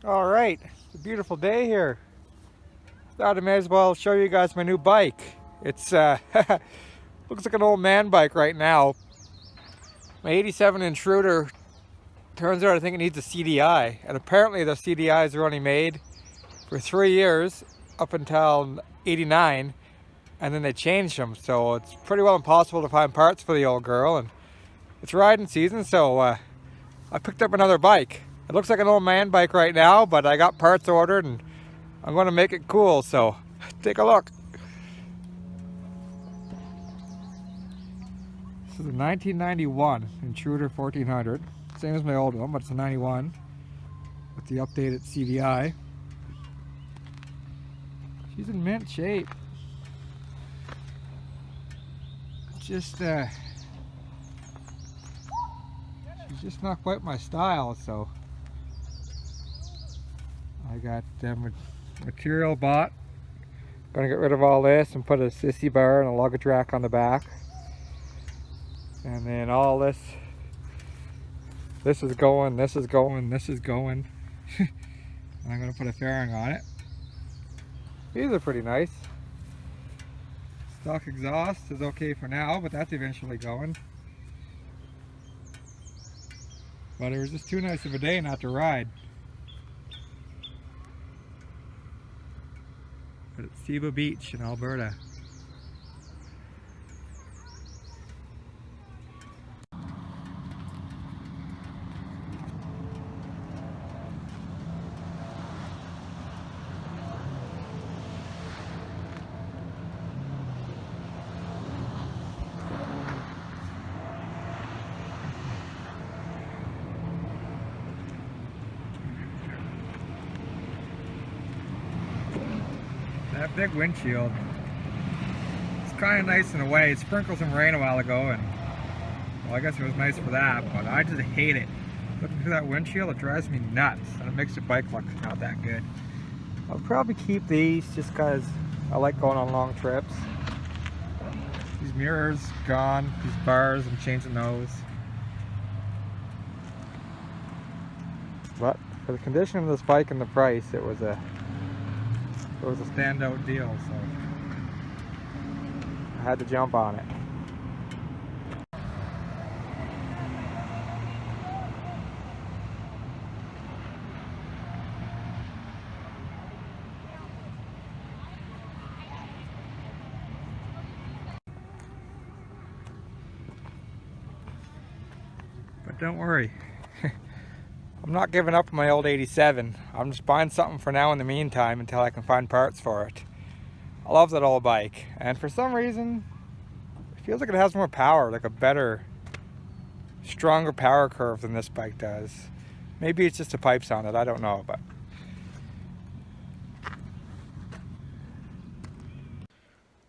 All right, it's a beautiful day here. Thought I may as well show you guys my new bike. It's looks like an old man bike right now. My 87 Intruder. Turns out I think it needs a CDI, and apparently the CDIs are only made for 3 years up until '89, and then they changed them. So it's pretty well impossible to find parts for the old girl, and it's riding season. So I picked up another bike. It looks like an old man bike right now, but I got parts ordered and I'm going to make it cool, so take a look. This is a 1991 Intruder 1400. Same as my old one, but it's a 91 with the updated CDI. She's in mint shape. Just she's just not quite my style, so I got material bought. Gonna get rid of all this and put a sissy bar and a luggage rack on the back. And then all this is going, this is going, this is going. And I'm gonna put a fairing on it. These are pretty nice. Stock exhaust is okay for now, but that's eventually going. But it was just too nice of a day not to ride. But it's Seba Beach in Alberta. That big windshield, it's kind of nice in a way. It sprinkled some rain a while ago, and well, I guess it was nice for that, but I just hate it. Looking through that windshield, it drives me nuts, and it makes the bike look not that good. I'll probably keep these just because I like going on long trips. These mirrors gone, these bars, I'm changing those. But for the condition of this bike and the price, it was a standout deal, so I had to jump on it. But don't worry, I'm not giving up on my old 87. I'm just buying something for now in the meantime until I can find parts for it. I love that old bike, and for some reason it feels like it has more power, like a better, stronger power curve than this bike does. Maybe it's just the pipes on it, I don't know. But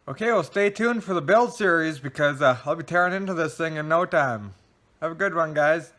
okay, well, stay tuned for the build series because I'll be tearing into this thing in no time. Have a good one, guys.